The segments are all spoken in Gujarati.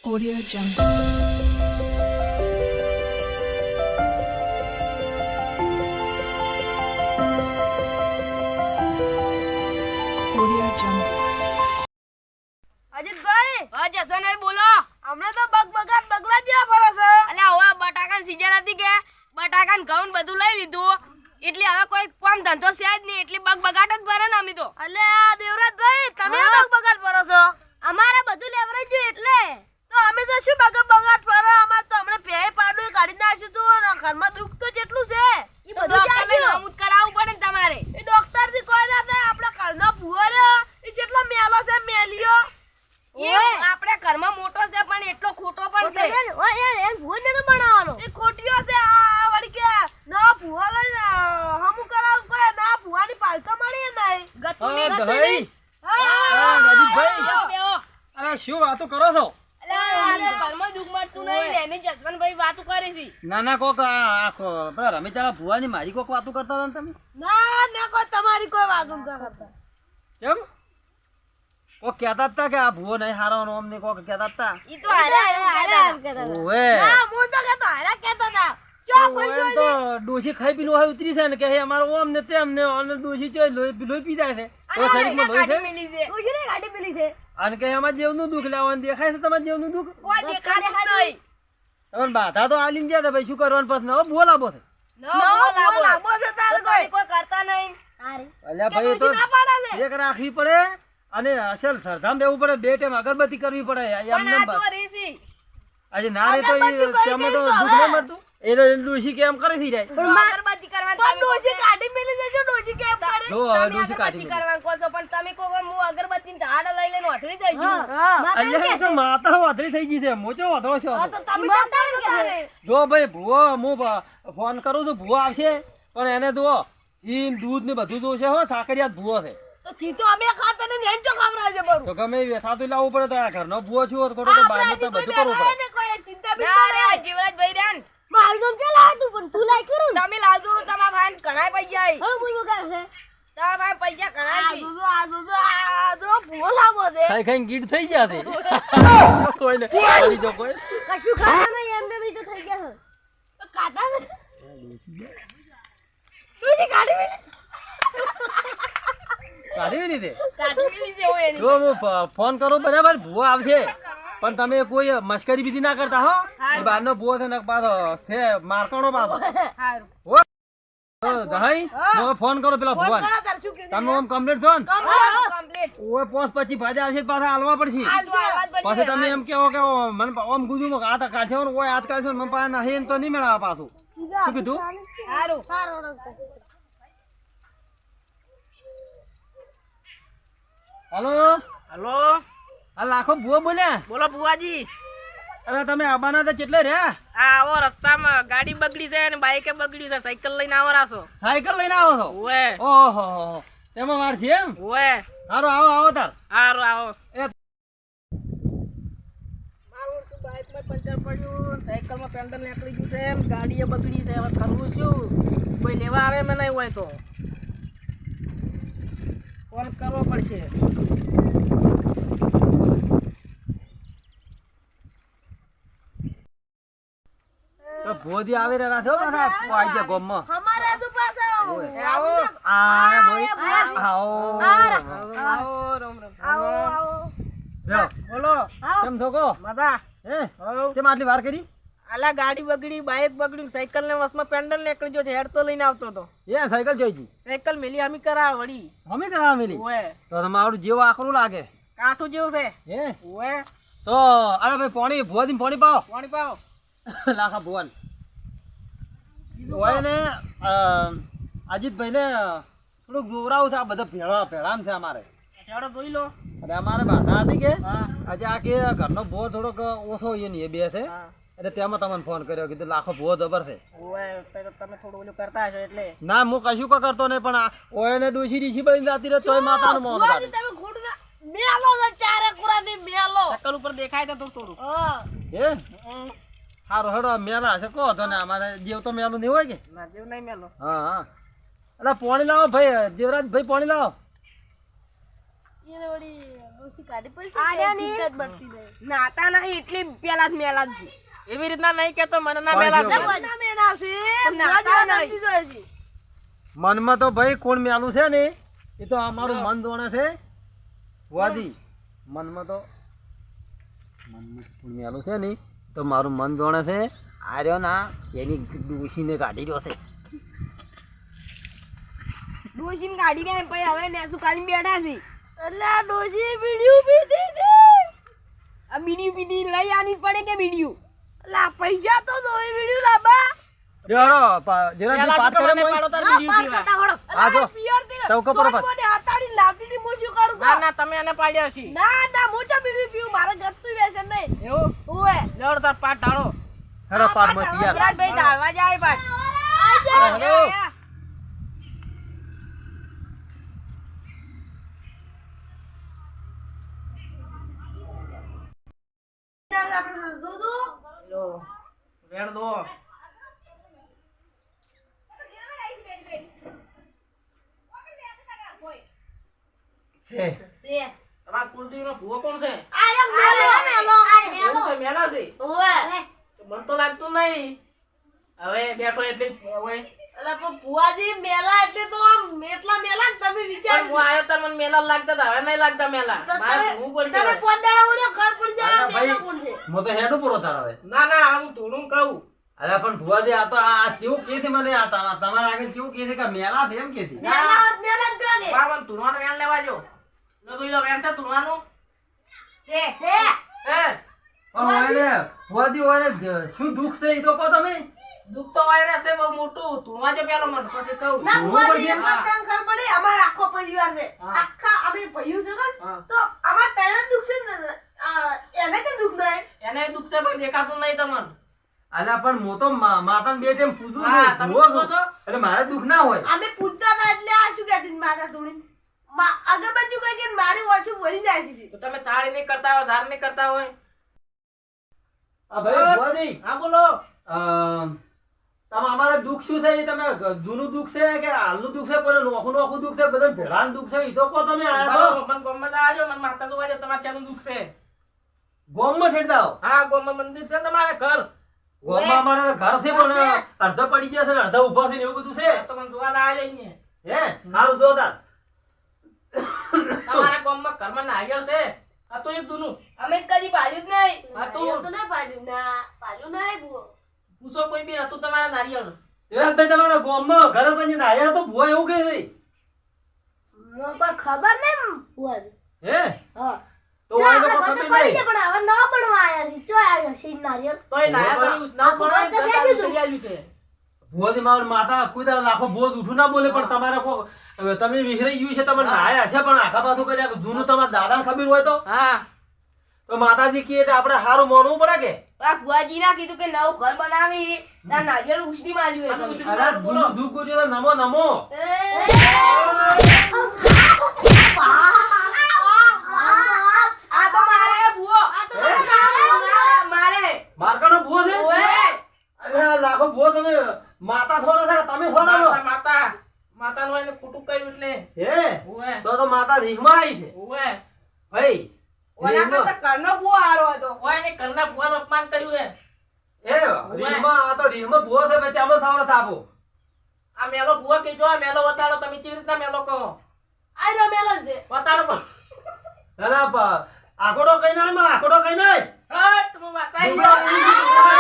Audio Jungle. Audio Jungle. Ajitbhai હા જસનભાઈ બોલો. હમણાં તો બગબગાટ બગલા જ્યાં ફરે છે. અલ્યા હવે બટાકાની સીઝન હતી કે બટાકાને ઘઉં બધું લઈ લીધું એટલે હવે કોઈ કામ ધંધો છે જ નહીં એટલે બગબગાટ જ ભરે ને અમે તો. અલે આ દેવરાજભાઈ તમે બગબગાટ ફરો છો. અમારે બધું લેવરેજ છે એટલે તો અમે તો શું બગબગાટ ફરો, અમાર તો હમણાં પેય પાડું કાઢી નાખ્યું તું ને ઘરમાં દુઃખ તો જેટલું છે ઈ બધું ચાલશે. નમૂદ કરાવવું પડે ને તમારે. એ ડોક્ટર થી કોઈ ના થાય. આપણા ઘરનો ભૂવો રહ્યો એ જેટલો મેલો છે મેલિયો એ આપણે ઘરમાં મોટો છે પણ એટલો ખોટો પણ છે. એ ખોટીઓ છે. આ વળી કે ના ભૂવો લઈને હમું કરાવું કોઈ ના ભૂવાની પાલતો મળી નહીં. ગતુની હા, દહીં. હા, રાજીવભાઈ. બેહો. અરે શું વાતો કરો છો? અલ્યા ઘરમાં દુઃખ મળતું નહીં ને એની જસવંતભાઈ વાતો કરે છે. નાના કોક પેલા રમેશના ભુવાની મારી કોક વાતો કરતા હતા ને તમે? ના ના કોઈ તમારી કોઈ વાત ન કરતા. કેમ? કોક કહેતા હતા કે આ ભુવો નહીં હારો ને અમને કોક કહેતા હતા. ઈ તો હારા ઓવે. ના હું તો કહેતો હારા કહેતા હતા. ચો ઓવે તો ડોશી ખાઈ પીલું હોય ઉતરી છે ને કે હે અમારો ઓમ ને તેમ ને અને ડોશી ચોય લોહી પી જાય છે. તો શરીરમાં લોહી છે મિલી છે. ગાડી પેલી છે. અને કે અમાર જેવનું દુઃખ લાવવાનું દેખાય છે તમારે જેવનું દુઃખ. કોઈ દેખાડે નહીં. તમારે બાધા તો આલીને ગયા હતા ભાઈ શું કરવાનું પછી હવે ભૂવો લાવો છે. નો લાગો છે તારે કોઈ. કોઈ કરતા નહીં. અલ્યા ભાઈ તો ના પાડે છે. એક રાખવી પડે અને અસલ સરધામ રહેવું પડે, બે ટાઈમ અગરબત્તી કરવી પડે. પણ એમને આ તો રીસી. આજે ના રે તો અગરબત્તી કરી તમે તો દઈ તો દુઃખ નહીં હવે. મળતું. એ તો ડોશી કેમ કરે થઈ જાય. અગરબત્તી કરવાનું પણ તમે કહો ડોશી છો. ગાડી પેલી છે જો ડોશી કેમ કરે. જો તમે ડોશી કાઢી અગરબત્તી કરવાનું કહો છો પણ તમે કહો કે હું અગરબત્તીની ઝાડ લઈ લઈને ઓથળી જઈ છું. અલ્યા એ તો માતા વાદળી થઈ ગઈ છે. મોચો વાદળો છો. હા તો તમે કેમ કહો છો તારે. જો ભાઈ ભૂવો હું ફોન કરું તો ભૂવો આવશે પણ એને તો ઘી દૂધ ને બધું જોશે હો. સાકરિયા ભૂવો છે તો થી તો અમે ખાતા ને નેન ચો ખવડાવજે બરું. તો ગમે એ વેસાતું લાવવું પડે. તો આ ઘરનો ભૂવો છું ખોટો તો બહારનો તો બધું કરવું પડે. ને કોઈ ચિંતા બી ના રે જીવરાજભાઈ રેન મારું નામ કે લાવ તું પણ તું લાઈ કરું. તમે લાવજો ને તમારા ભાઈ ઘણા પૈસા આઈ. હવે બોલ બગા છે. તમારા ભાઈ પૈસા ઘણા આ છે. જો ભૂવો લાવો છે. ખાઈ ખાઈને ગીટ થઈ ગયા છે. કોઈને ખાલી જો કોઈ કશું ખાતા નહીં એમને બી તો થઈ ગયા છે. તો ખાતા ને તું જે ગાડી મેલી. કાઢી દીધી. કાઢી મેલી છે હોય એની. જો હું ફોન કરું બરાબર ભૂવો આવશે પણ તમે કોઈ મસ્કરી બીજી ના કરતા હો. એ બહારનો ભૂવો છે ને પાછો છે મારકાણો પાછો. હારું. દહાઈ હું ફોન કરો પેલા ફોન ભુવન. કરો તાર શું કીધું? તમે આમ કમ્પ્લીટ છો ને કમ્પ્લીટ. ઓય પોસ પછી ભાજા આવશે તો પાછા હાલવા પડશે. પાછું તમે એમ કહો કે મને આમ ગુજુ હાથ કાઢશે ને ઓય હાથ કાઢશે ને મને પાસે નહીં તો નહીં મેળવા પાછું. શું કીધું? હારું. હલો હલો આ લાખો ભુવો બોલ્યા. બોલો બુવાજી. અરે તમે આબાના તો કેટલે રહ્યા? આ આવો રસ્તામાં ગાડી બગડી છે અને બાઈકે બગડ્યું છે. સાયકલ લઈને આવો રાસો. સાયકલ લઈને આવો છો? ઓએ ઓહો તેમાં વાર છે એમ. ઓએ સારું આવો આવો તાર. હારું આવો. એ મારું શું બાઈકમાં પંચર પડ્યું, સાયકલમાં પેન્ડલ નીકળી ગયું છે, ગાડીએ બગડી છે. હવે કરવું શું? કોઈ લેવા આવે મને નહીં હોય તો ફોન કરવો પડશે. તો ભોદી આવી રહ્યા છો પાછા આઈ ગયા ગોમમાં. हमारे तो पास आओ એ આવો આ ભાઈ આવો આવો રામ રામ. आओ आओ લ્યો, બોલો કેમ છો કો? માતા. હે હવ કેમ આટલી વાર કરી? આલા ગાડી બગડી, બાઈક બગડ્યું, સાયકલ ને વસમાં પેન્ડલ નીકળી ગયો છે. હેડ તો લઈને આવતો હતો. એ સાયકલ જોઈ જી સાયકલ મેલી આમી કરાવ વળી. અમે કરાવ મેલી. ઓએ તો તમારું જેવું આકરું લાગે. કાઠું જેવું છે. હે ઓએ તો અરે ભાઈ પાણી ભુવાથી પાણી પાવો. પાણી પાવો. લાખા ભુવન હોય ને અજીતભાઈ ને થોડુંક જોવરાવું છે. આ બધા ભેળામ છે અમારે. હેડો જોઈ લો. અને અમારે બાધા હતી કે હા આજે આ કે ઘરનો ભૂવો થોડોક ઓછો એ નહીં એ બે છે હા. એટલે તેમાં તમને ફોન કર્યો કીધું લાખો ભૂવો જબર છે. ઓએ તમે થોડું ઓલું કરતા હશો એટલે. ના હું કશું કો કરતો નહીં પણ આ ઓયને ડોશી ડીશી બની જાતી રહે તોય માતાનું મોં बुआ કાઢે. તમે ખોટું ના મેલો છે ચારે કુરાથી મેલો. શકલ ઉપર દેખાય તો થોડું. હા હે સારું હેડો મેલા હશે કહો તો ને અમારે જેવ તો મેલું નહીં હોય કે. ના જેવું નહીં મેલો. હા હા એટલે પાણી લાવો ભાઈ દેવરાજ ભાઈ પાણી લાવો. એને વળી ડોશી કાઢી પડી આર્યા ની ચિંતા જ બનતી નહીં. નાતા નહીં એટલી પેલા જ મેલા જ છે. એવી રીતના નહીં કેતો મને ના કોઈ મેલા જેવું છે. બધા મેના છે નાતા નાતા નહીં. નથી જોઈ. મનમાં તો ભાઈ કોણ મેલું છે ને એ તો અમારું મન દોણે છે વાદી મનમાં તો કોણ મેલું છે ને તો મારું મન દોણે છે આર્યો ના એની ડોશીને કાઢી રહ્યો છે ડોશીને કાઢી ગયા ને પછી હવે નેસુ કાઢીને બેઠા છે. એટલે આ ડોશી બીડીયું પીધી ને. આ બીડીયું પીધી લઈ આની જ પડે કે બીડીયું? એટલે આ પૈસા તો દોઈ બીડીયું લાબા. રેડો જેના પેલા પાઠ શું કરે મને મોય. પાડો તાર બીડીયું પીવા. આ જો પિયર થી ચૌકો પર ઉપર. મને હાતાડી લાવતી ની હું શું કરું ના ના તમે એને પાડ્યા છે ના ના હું ચા બીડી પીવું મારે ગતું વેસે નહીં એવું ઓએ લેવડ તાર પાટ ઢાળો. હેડો પાઠ મત યાર ભાઈ ધારવા જાય પાછ. હેલો આપણે દૂધ લો વેણ દો. છે છે તમારા કુળદેવીનો ભૂવો કોણ છે? આ મેલો એવું છે મેલા છે? ઓએ તો મને તો લાગતું નહીં. હવે બેઠો એટલે હવે એટલે પણ ભુવાજી મેલા એટલે તો આમ એટલા મેલા ને તમે વિચાર પણ હું આયો તાર મને મેલા લાગતા હતા. હવે નહીં લાગતા મેલા. મારે જોવું પડશે તમે હવે. પોદાડા ઓલો ઘર પડી જાય અરે મેલા ભાઈ કોણ છે હું તો હેડું પૂરો તાર હવે ના ના હું થોડું કહું. અરે પણ ભુવાજી આ તો આ કેવું કે છે મને આ તમારા આગળ કેવું કે છે કે મેલા છે એમ કે છે મેલા હોત મેલા જ કરે બાર મને તુરવાનું વેણ લેવા જો. લો તો ઈલો વેણ છે તુરવાનું. છે હે પણ ઓયને ભુવાજી ઓયને શું દુઃખ છે એ તો કહો તમે દુઃખ તો વાયરસ છે બહુ મોટું. તુરવા જો પેલો મને પછી કહું. ના જોવું ભુવાજી પડશે. એક વાત ખબર પડી અમારો આખો પરિવાર છે હા. આખા અમે ભયું છે ને હા. તો અમાર તને દુખ છે ને એને કે દુખ નહીં એને દુઃખ છે પણ દેખાતું નહીં તમને. અલ્યા પણ હું તો માતાને બે ટાઈમ પૂજું હા, છું તમે ભૂવો પૂજો છું. છો? એટલે મારે દુઃખ ના હોય અમે પૂછતા હતા એટલે આ શું કહેતી હતી માતા થોડી અગરબત્તી કઈ કે મારી ઓછું વળી જાય છે તો તમે તાળી નહીં કરતા હોય ધાર નહીં કરતા હોય. આ ભાઈ ભુવાજી હા બોલો. તમે અમારે દુઃખ શું છે એ તમે જૂનું દુઃખ છે કે હાલનું દુઃખ છે કોઈ નોખું નોખું દુઃખ છે બધા ભેળાનું દુઃખ છે એ તો કહો તમે આયા છો મને ગોમમાં આવજો મને માતા તો વાજો તમારે ચાનું દુઃખ છે. ગોમમાં ઠેરતા આવો હા ગોમમાં મંદિર છે ને તમારે ઘર. ગોમમાં અમારે ઘર છે પણ અડધા પડી ગયા છે ને અડધા ઊભા છે ને એવું બધું છે તો મને જોવા આવજો અહીંયા. હે સારું જો તાર તમારા ગોમમાં ઘરમાં નારિયેળ છે? આ તો એક દૂનું. અમે કદી પાડ્યું જ નહીં. આ તો તો ના પાડ્યું ના પાડ્યું નહીં ભૂવો પૂછો કોઈ બી હતું તમારા નારિયેળ. વિરાટભાઈ તમારા ગોમમાં ઘર બની નાયા તો ભુવા એવું કહે છે મને કોઈ ખબર નહીં ભુવાજી હે હા તો ઓય તો કોઈ ખબર નહીં પણ હવે ન બનવા આયા છે ચો આયા છે નારિયેળ તોય નાયા પડ્યું ના ભગવાન તો પડે કહી તો દીધું. આવ્યું છે. ભુવાજી મારા માતા કોઈ દાડો લાખો ભોજ ઉઠું ના બોલે પણ તમારે કો તમે વિહરાઈ ગયું છે તમે નાયા છે પણ આખા પાછું કર્યા જૂનું તમારા દાદાને ખબર હોય હા તો માતાજી કહે તો આપણે સારું માનવું પડે કે આ ભુવાજી ના કીધું કે નવું ઘર બનાવી તાર નારિયેળ ઉછળી માર્યું આ તો એ ઉછળી તમે. અરે જૂનું દુઃખ કર્યું તો નમો નમો આ તો મારે ભુવો. મારે મારકાનો ભૂવો છે ઓએ. અરે આ લાખો ભૂવો તમે માતા થોડા થાય તમે થોડા છો માતા માતા માતાનું એને ખોટું કર્યું એટલે હે ઓવે તો માતા રીહમાં આવી છે ઓવે ભાઈ ઓલા રીહમાં- કરતા ઘરનો ભુવો હારો હતો. ઓય એને ઘરના ભુવાનું અપમાન કર્યું હે. એ રીહમાં આ તો રીહમાં ભૂવો છે ભાઈ તેમાં સાવરા થાપો આ મેલો ભુવા કીધો આ મેલો વતાડો તમે કેવી રીતના મેલો કહો આયરો મેલો જ છે વતાડો પણ. ના ના આકોડો કઈ ના માં આકોડો કઈ ના હટ હું વતાઈ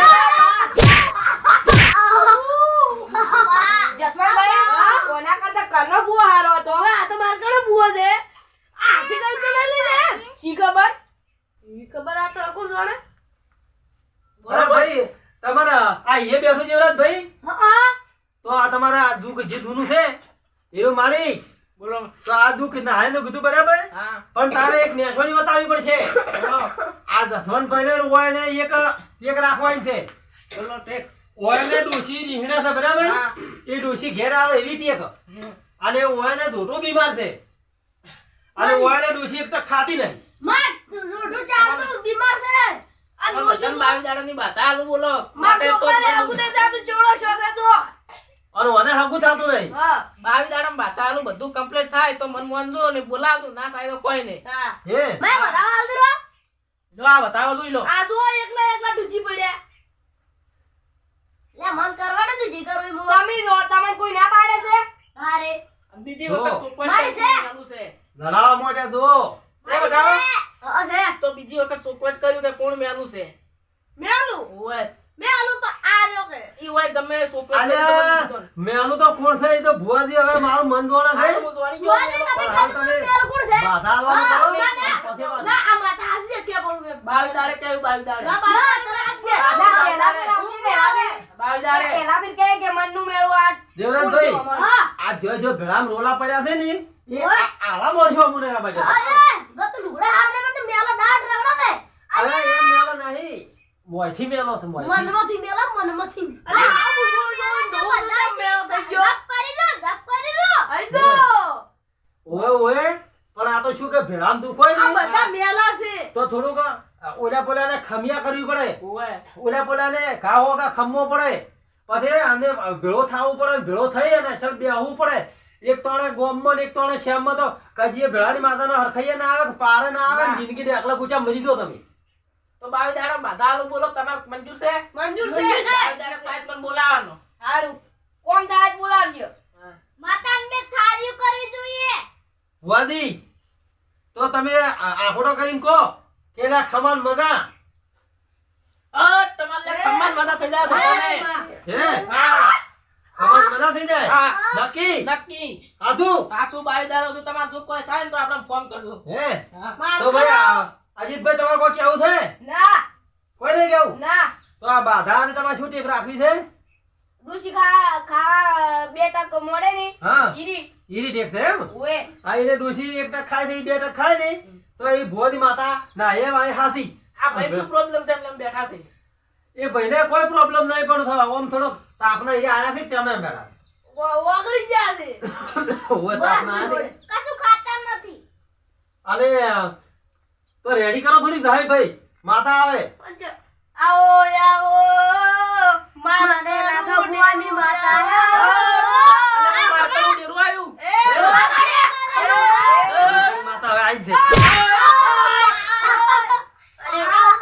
જસવંતભાઈ ઓના કરતા ઘરનો ભુવો હારો હતો. હવે આ તો માર કણે ભૂવો છે આખી કઈ પેલા લઈ લે શી ખબર? ઈ ખબર આ તો કોણ જાણે અરે ભાઈ તમારા આ એ બેઠો જેવરાજ ભાઈ હા તો આ તમારા આ દુઃખ જે જૂનું છે એવું માણી બોલો. તો આ દુઃખ નાહે તો કીધું બરાબર હા પણ તારે એક નેસોડી બતાવવી પડશે બોલો આ દસવંતભાઈ ને હોય ને એક રાખવાની છે બોલો ટેક. ઓય ને ડોશી રીહણે છે બરાબર હા. એ ડોશી ઘેર આવે એવી ટેક હમ. અને ઓય ને ધોટો બીમાર છે અને ઓય ને ડોશી એક તો ખાતી નહીં માર રોટો ચાલતો બીમાર છે આ પણ દોશી વજન 22 દાડાની બાતા આલું બોલો. માર માટે તો છોકરાને આવું નહીં થાતું, ચેવડો છો છે તો. અને મને હાગું થતું નહીં. હા 22 દાડામાં બાતાનું બધું કમ્પ્લીટ થાય તો મન મોનજો ને બોલાવજો, ના થાય તો કોઈ નહીં. હા હે મેં બતાવા હાલ દરો જો આ બતાવો જોઈ લો. આ જો એકલા એકલા ઢૂચી પડ્યા લે મન કરવાડે તો જે કરવું હું તમે જો તમને કોઈ ના પાડે છે અરે બીજી જો. વખત સુપર મારી છે. ચાલુ છે. લડાવા મોટે દો. એ બતાવો. અરે તો બીજી વખત સુપર કર્યું કે કોણ મેલું છે. મેલું ઓય મેલું તો આ રહ્યો કે ઈ હોય ગમે સુપર અલ્યા મેનું તો કોણ છે? એ તો ભુવાજી. હવે મારું મન દોણા છે. જોને તમે પણ હાલ તમે મેલ કોણ છે બાધા આલવાનું કરો. ના, ના. પછી વાત. ના આ માતા હાસી કે બોલું કે 22 દાડે કેવું 22 દાડે ના બાબા ના પેલા પર આવશે ને આવે 22 દાડે પેલા પર કહે કે મનનું મેળું આ દેવરાજભાઈ, હા આ જો ભેળામ રોલા પડ્યા છે ને એ ઓય. આવા મોરશો અમુને આ બાજુ. અરે ગત લુગડા હારને મને મેલા દાઢ રગડો ને અરે એમ મેલો નહીં, મોયથી મેલો છે મોયથી. મનમાંથી મેલા મનમાંથી અરે આ બુબુ જો તો મેલો થઈ ગયો જપ કરી લો આઈ જો ઓય ઓય, પણ આ તો શું કે ભેળામ દુખ હોય આ ને બધા મેલા છે તો થોડુંક ઓલા પોલાને ખમિયા કરવી પડે. ઓય ઓલા પોલાને ઘા હોગા ખમવો પડે. પછી આને ભેળો થાવું પડે ને ભેળો થઈ અને અસલ બેહવું પડે. એક તોણે ગોમમાં ને એક તોણે શ્યામમાં તો કજીએ ભેળાની માતાને હરખાઈએ ના આવે કે પારે ના આવે ને જિંદગી એકલા ગુચા મરી દો તમે. તો 22 દાડે બાધાલું બોલો તમારે મંજૂર છે. મંજૂર છે 22 દાડે પાંચ મને બોલાવવાનો. હારું કોણ દાજ બોલાવજો હા. માતાને બે થાળીઓ કરવી જોઈએ વાદી તો તમે આખોડો કરીને કહો કે લા ખમાન મગા તમારે ખમ્માન બધા થઈ જાય બધાને. હે હા ખમાન મગા થઈ જાય હા નક્કી નક્કી. આજુ પાછું 22 દાડે જો તમારે જો કોઈ થાય ને તો આપણે ફોન કરજો. હે હા તો ભાઈ અજીતભાઈ તમારે કોઈ કેવું છે? ના કોઈ નહીં કેવું? ના તો આ બાધા અને તમારે શું ટેક રાખવી છે? ડુસી ખા 2 ટક મળે ને હા ઈરી ઈરી ટેક છે એમ? ઓએ આ એને ડોસી એક ટક ખાય છે, ઈ બે ટક ખાય નહીં તો એ ભુવાજી માતા ના એ વાય હાસી. આ ભાઈ શું પ્રોબ્લેમ છે એમ બેઠા છે. એ ભાઈને કોઈ પ્રોબ્લેમ નહીં પણ થવા ઓમ થોડોક તાપના એ આયા છે તમે એમ બેઠા. ઓગળી ગયા છે ઓય તાપના આયા છે. કશું ખાતા નથી અને તો રેડી કરો થોડી જાય ભાઈ, માતા આવે. આવો આવો મને લાગે ભુવાની માતા અને માતાનું ડેરું આવ્યું. માતા હવે આવી જ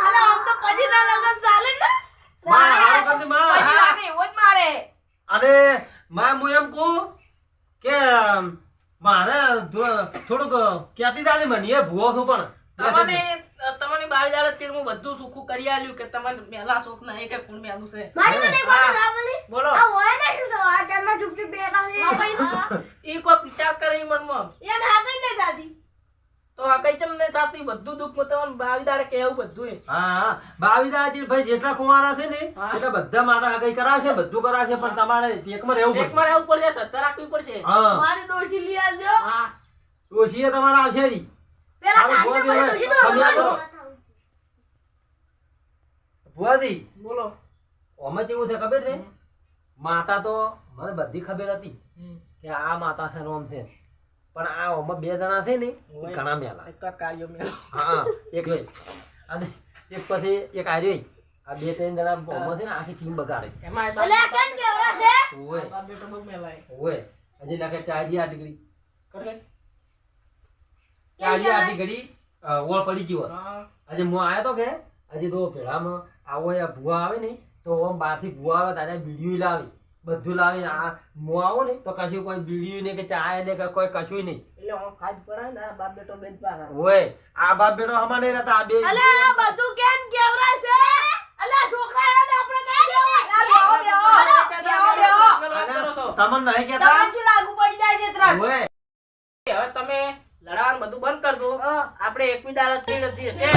અલા આમ તો પછી ના લગન ચાલે ને માં હારું કરજે માં. પછી લાગે એવો જ મારે અને માં હું એમ કહું કે મારે થોડુંક ક્યાંથી દાદી મને એ ભૂવો છું પણ તમને 22 દાડે ચીડમું બધું સુખું કરી આલ્યું કે તમને મેલા શોખ નહીં કે કોણ મેલું છે. મારી મને એક વાત સાંભળી બોલો આ હોય ને શું છે આ ચારમાં ચૂપચાપ બેઠા છે ઈ કોઈ વિચાર કરે ઈ મનમાં એને હાકઈ નહીં દાદી તો આ કઈ ચમ ને થાતી બધું દુઃખ માં તમને 22 દાડે કેવું બધું એ. હા 22 દાદી ભાઈ જેટલા કુંવારા છે ને હા. એટલે બધા માતા હગાઈ કરાવશે, બધું કરાવશે, પણ તમારે એકમાં રહેવું પડશે. એકમાં રહેવું પડશે, સત્તા રાખવી પડશે. હા મારી ડોશી લઈ આવજો હા ડોશીએ તમારે આવશે રી. પેલા હારું, કાઢને ભુવા પછી દેવાય. તો તમે આવો. ભુવાજી બોલો. ઓમાં કેવું છે ખબર છે? માતા તો મને બધી ખબર હતી હમ. કે આ માતા છે ને ઓમ છે, પણ આ ઓમાં 2 જણા છે ને એ હોય. ઘણા મેલા. એક કાર્યો મેલો. હા એક લઈ અને એક પછી એક આર્યો. આ 2-3 જણા ઓમાં છે ને આખી ટીમ બગાડે. એમાં એટલે આ કેમ કેવડા છે ઓય આ બેટો બહુ મેલાય. ઓય હજી નાખે ચારી આ ડિગ્રી કરે ચારી આ ડિગ્રી ઓળ પડી ગયો. હા આજે હું આયો તો કે આજે તો ભેળામાં આવો એ ભૂવા આવે ને તો ઓમ બહારથી ભૂવા આવે તારે બીડીયું લાવી, બધું લાવીને આ હું આવો ને તો કશું કોઈ બીડીયું ને કે ચાય ને કે કોઈ કશું નહીં. એટલે હું ખાજ પડાય ને આ બાપ બેટો બે જ પારા. ઓય આ બાપ બેટો હમણાં નહીં રહેતા, આ બે અલા આ બધું કેમ કેવરા છે અલા છોકરા યાદ આપણે નહીં કરો છો. તમને નહીં કહેતા? તમને શું લાગુ પડી જાય છે ત્રણ ઓય હવે તમે લડાવાનું બધું બંધ કરજો. હા. આપણે 21 દાડા ચીડ હતી છે